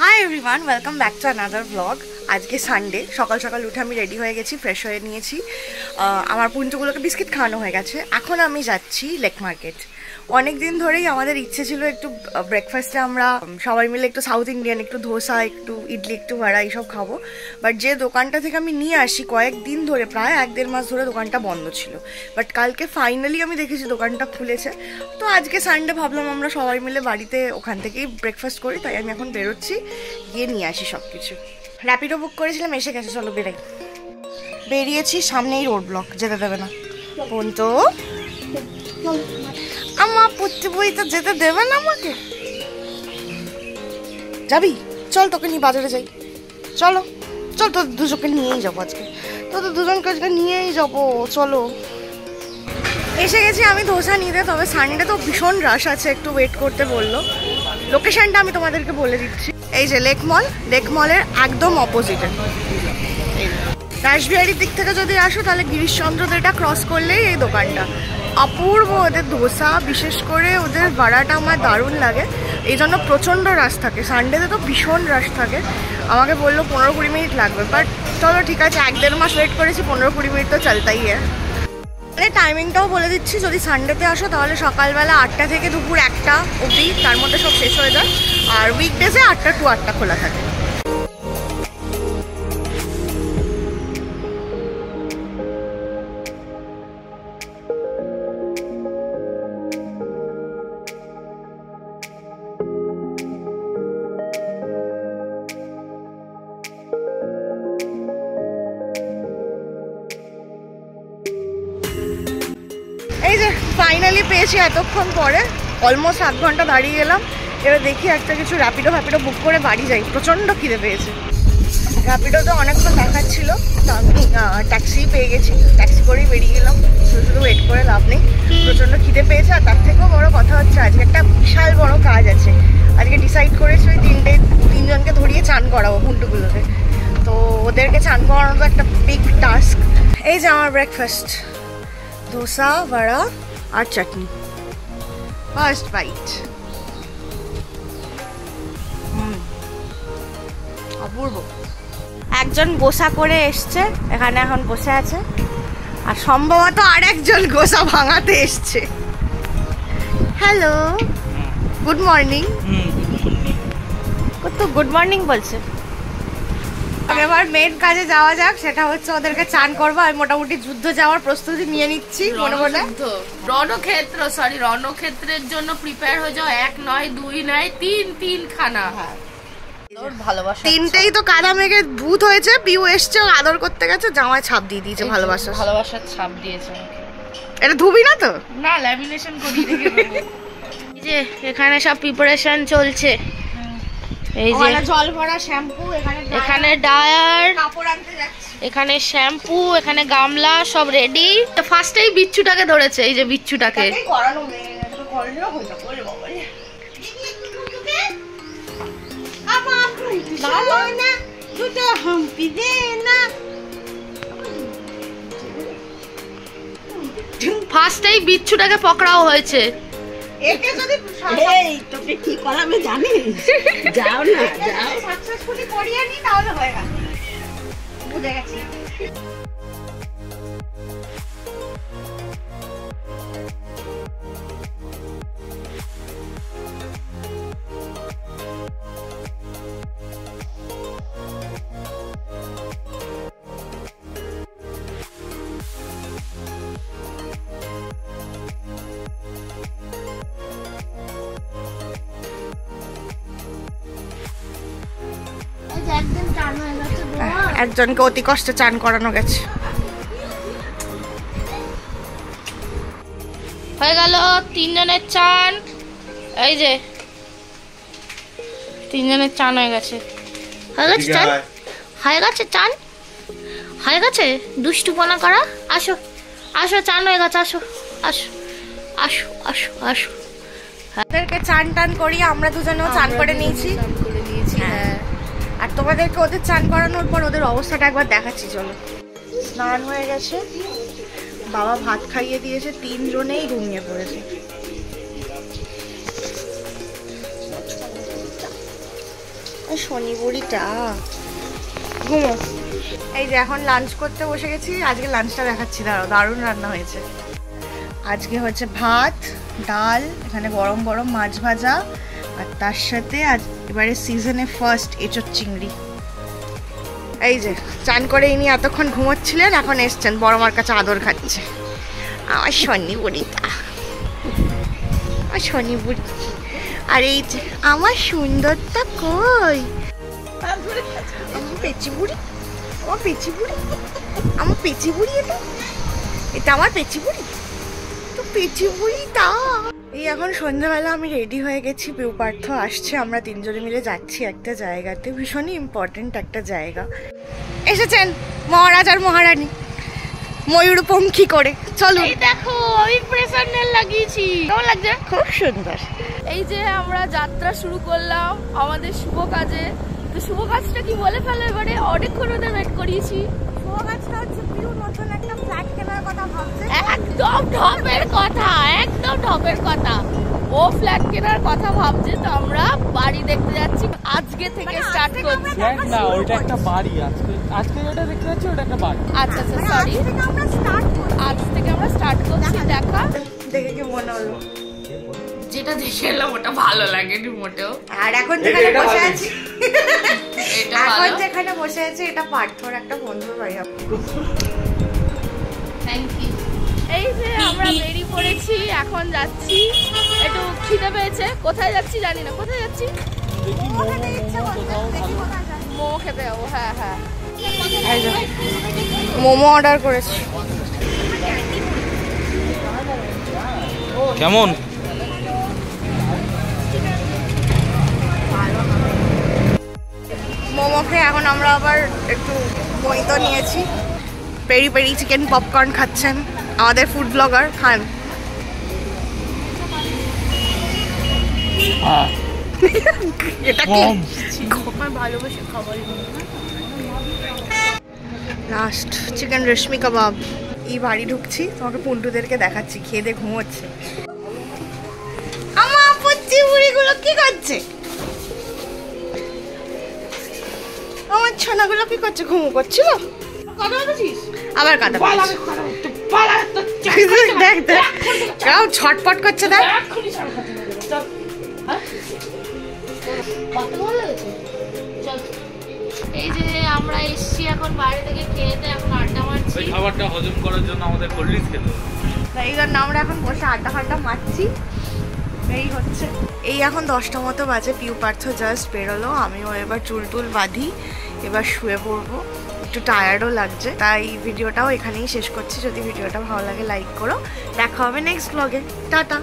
Hi everyone, welcome back to another blog. আজকে Sunday, সকাল সকাল উঠে আমি রেডি হয়ে গেছি, ফ্রেশ হয়ে নিয়েছি। আমার পুঞ্জগুলোকে বিস্কিট খাওয়ানো হয়ে গেছে। এখন আমি যাচ্ছি লেক মার্কেট। অনেক দিন ধরেই আমাদের ইচ্ছে ছিল একটু ব্রেকফাস্টে আমরা সবাই মিলে একটু সাউথ ইন্ডিয়ান, একটু ধোসা, একটু ইডলি, একটু ভাড়া এইসব খাবো। বাট যে দোকানটা থেকে আমি নিয়ে আসি কয়েকদিন ধরে, প্রায় 1-1.5 মাস ধরে দোকানটা বন্ধ ছিল। বাট কালকে ফাইনালি আমি দেখেছি দোকানটা খুলেছে। তো আজকে সানডে ভাবলাম আমরা সবাই মিলে বাড়িতে ওখান থেকেই ব্রেকফাস্ট করি। তাই আমি এখন বেরোচ্ছি, গিয়ে নিয়ে আসি সব কিছু। র্যাপিডো বুক করেছিলাম, এসে গেছে। চলো বেরাই। বেরিয়েছি, সামনেই রোড ব্লক, যেতে দেবে না। পন্তু আমার পুত্তি বই তো যেতে দেবে না আমাকে। যাবি? চল তোকে নিয়ে বাজারে যাই। চলো চল, তোদের দুজনকে নিয়েই যাবো আজকে। তোদের দুজনকে আজকে নিয়েই যাবো, চলো। এসে গেছি আমি ধোসা নিতে। তবে সানডে তো ভীষণ রাশ আছে, একটু ওয়েট করতে বললো। লোকেশনটা আমি তোমাদেরকে বলে দিচ্ছি। এই যে লেক মল, লেক মলের একদম অপোজিটে। রাসবিহারির দিক থেকে যদি আসো তাহলে গিরিশচন্দ্র এটা ক্রস করলেই এই দোকানটা। অপূর্ব ওদের ধোসা, বিশেষ করে ওদের ভাড়াটা আমার দারুণ লাগে। এই জন্য প্রচণ্ড রাশ থাকে, সানডেতে তো ভীষণ রাশ থাকে। আমাকে বললো 15-20 মিনিট লাগবে, বাট চলো ঠিক আছে, 1-1.5 মাস ওয়েট করেছি, 15-20 মিনিট তো চলতেই হয়। মানে টাইমিংটাও বলে দিচ্ছি, যদি সানডেতে আসো তাহলে সকালবেলা 8টা থেকে দুপুর 1টা অবধি, তার মধ্যে সব শেষ হয়ে যায়। আর উইকডেজে 8টা to 8টা খোলা থাকে। এই যে ফাইনালি পেয়েছি এতক্ষণ পরে, অলমোস্ট 7 ঘন্টা দাঁড়িয়ে গেলাম। এবার দেখি একটা কিছু র্যাপিডো বুক করে বাড়ি যাই। প্রচণ্ড খিদে পেয়েছে। র্যাপিডোতে অনেকক্ষণ দেখাচ্ছিল, তো আমি ট্যাক্সি পেয়ে গেছি, ট্যাক্সি করেই বেরিয়ে গেলাম। শুধু ওয়েট করে লাভ নেই, প্রচণ্ড খিদে পেয়েছে। আর তার থেকেও বড় কথা হচ্ছে আজকে একটা বিশাল বড় কাজ আছে। আজকে ডিসাইড করেছি ওই তিনজনকে ধরিয়ে চান করাবো পুন্টুগুলোকে। তো ওদেরকে চান করানো তো একটা বিগ টাস্ক। এই যে আমার ব্রেকফাস্ট, ধোসা, বড়া আর চাটনি। First bite. অপূর্ব। একজন গোসা করে এসছে, এখানে এখন বসে আছে। আর সম্ভবত আর একজন গোসা ভাঙাতে এসছে। Hello, good morning. কত গুড মর্নিং বলছে। এবার মেন কাজে যাওয়া যাক, সেটা হচ্ছে ওদেরকে চান করবো। আমি মোটামুটি যুদ্ধ যাওয়ার প্রস্তুতি নিয়ে নিচ্ছি মনে মনে। রণক্ষেত্রের জন্য প্রিপেয়ার হয়ে যাও। 1 নয়, 2 নয়, 3 খানা। ভালোবাসা 3টেই তো কাদা মেঘে ভূত হয়েছে। পিউ এসছে, আদর করতে গেছে, জামায় ছাপ দিয়ে দিয়েছে ভালোবাসার ছাপ দিয়েছে। এটা ধুবি না তো? না, ল্যামিনেশন করিয়ে রেখে দেবো। এই যে এখানে সব প্রিপারেশন চলছে। এই যে জল ভরা শ্যাম্পু, এখানে ডায়ার, কাপড় আনতে যাচ্ছি, এখানে শ্যাম্পু, এখানে গামলা, সব রেডি। তো ফার্স্টেই বিচ্ছুটাকে ধরেছে। এই যে বিচ্ছুটাকে করানো মেয়ে তো করলেও হইতো, বলে বাবা রে। না দুটো হাম্পি দে না। ফার্স্টেই বিচ্ছুটাকে পকড়াও হয়েছে। একে যদি এই তোকে কি করাবে জানিস? যাও না, যাও। সাকসেসফুলি করিয়ে নি তাহলে হয়ে গেল। বুঝে গেছি। একজনকে অতি কষ্টে চান করানো গেছে। হয়ে গেল 3 জনের চান। এই যে 3 জনের চান হয়ে গেছে। হয়ে গেছে চান, হয়ে গেছে চান, হয়ে গেছে। দুষ্টুপনা করা। আসো আসো, চান হয়ে গেছে। আসো আসো আসো আসো আসো। ওদেরকে চান টান করিয়ে আমরা দুজনেও চান করে নিয়েছি। হ্যাঁ, আর তোমাদেরকে ওদের চান করানোর পর ওদের অবস্থাটা একবার দেখাচ্ছি। চলো। স্নান হয়ে গেছে, বাবা ভাত খাইয়ে দিয়েছে, 3 জনেই ঘুমিয়ে পড়েছে। শনি বুড়িটা ঘুমো। এই যে এখন লাঞ্চ করতে বসে গেছি। আজকে লাঞ্চটা দেখাচ্ছি, দারুণ রান্না হয়েছে। আজকে হচ্ছে ভাত, ডাল, এখানে গরম গরম মাছ ভাজা, আর তার সাথে আজ এবারে সিজনে ফার্স্ট এঁচোড় চিংড়ি। এই যে চান করে ইনি এতক্ষণ ঘুমোচ্ছিলেন, এখন এসছেন বড় মার কাছে আদর খাচ্ছে। আমার শনি বুড়িটা, আমার শনি বুড়ি। আর এই যে আমার সুন্দরটা কই, আমার পেচি বুড়ি, আমার পেচি বুড়ি, আমার পেচি বুড়ি। এটা আমার পেচি বুড়ি, তো পেচি বুড়িটা। এই এখন সন্ধ্যাবেলা আমি রেডি হয়ে গেছি, পিউ পার্থ আসছে, আমরা তিনজনে মিলে যাচ্ছি একটা জায়গাতে, ভীষণই ইম্পর্টেন্ট একটা জায়গা। এসেছেন মহারাজ আর মহারানী ময়ূরপঙ্খী করে। চলো দেখো আমি প্রেসার নেল লাগিয়েছি, কেমন লাগছে? খুব সুন্দর। এই যে আমরা যাত্রা শুরু করলাম আমাদের শুভ কাজে। তো শুভ কাজটা কি বলে ফেলো এবারে, অনেকক্ষণ ওদের ওয়েট করিয়েছি। শুভ কাজটা হচ্ছে পিউ নতুন একটা ফ্ল্যাট কেনার কথা ভাবছে। একদম ঢপের কথা, একদম ঢপের কথা। ও ফ্ল্যাট কেনার কথা ভাবছে, তো আমরা বাড়ি দেখতে যাচ্ছি। আজকে থেকে স্টার্ট করছি। ফ্ল্যাট না, ওইটা একটা বাড়ি। আজকে যেটা দেখতে যাচ্ছি ওটা একটা বাড়ি। আচ্ছা আচ্ছা, সরি, আজ থেকে আমরা স্টার্ট করছি দেখা। দেখে কি মনে হলো? যেটা দেখে এলাম ওটা ভালো লাগেনি মোটেও। আর এখন যেখানে বসে আছি, এটা এখন ভালো। যেখানে বসে আছি এটা পার্থর একটা বন্ধুর বাড়ি। Thank you. এই যে আমরা বেরিয়ে পড়েছি, এখন যাচ্ছি। একটু খিদে পেয়েছে, কোথায় যাচ্ছি জানি না। কোথায় যাচ্ছি? দেখি মোমো কোথাও ভালো। মোমো খেতে যাবো। হ্যাঁ হ্যাঁ, মোমো অর্ডার করেছি। কেমন? মোমো খেয়ে এখন আমরা আবার একটু মইতো নিয়েছি। পেরি পেরি চিকেন পপকর্ন খাচ্ছেন আমাদের ফুড ব্লগার। খান। এটা কি ভালোবাসে খাবার। লাস্ট চিকেন রেশমি কাবাব। এই বাড়ি ঢুকছি, তোমাকে পুন্টুদেরকে দেখাচ্ছি, খেয়ে দিয়ে ঘুমোচ্ছে। আমার পুচি বুড়িগুলো কি করছে? আমার ছানাগুলো কি করছে? ঘুমো করছিল? আবার কাদা দেখ দেখ, কেউ ছটপট করছে। দেখ এই যে আমরা এসছি এখন বাইরে থেকে খেয়ে দিয়ে এখন আড্ডা মারছি। ওই খাবারটা হজম করার জন্য আমাদের কোল্ড ড্রিঙ্কস খেতে হবে। এই জন্য আমরা এখন বসে আড্ডা ফাড্ডা মারছি। এই হচ্ছে, এই এখন 10টা মতো বাজে। পিউ পার্থ জাস্ট বেরোলো, আমিও এবার চুল টুল বাঁধি, এবার শুয়ে পড়বো। একটু টায়ার্ডও লাগছে, তাই ভিডিওটাও এখানেই শেষ করছি। যদি ভিডিওটা ভালো লাগে লাইক করো। দেখা হবে নেক্সট ব্লগে। টাটা।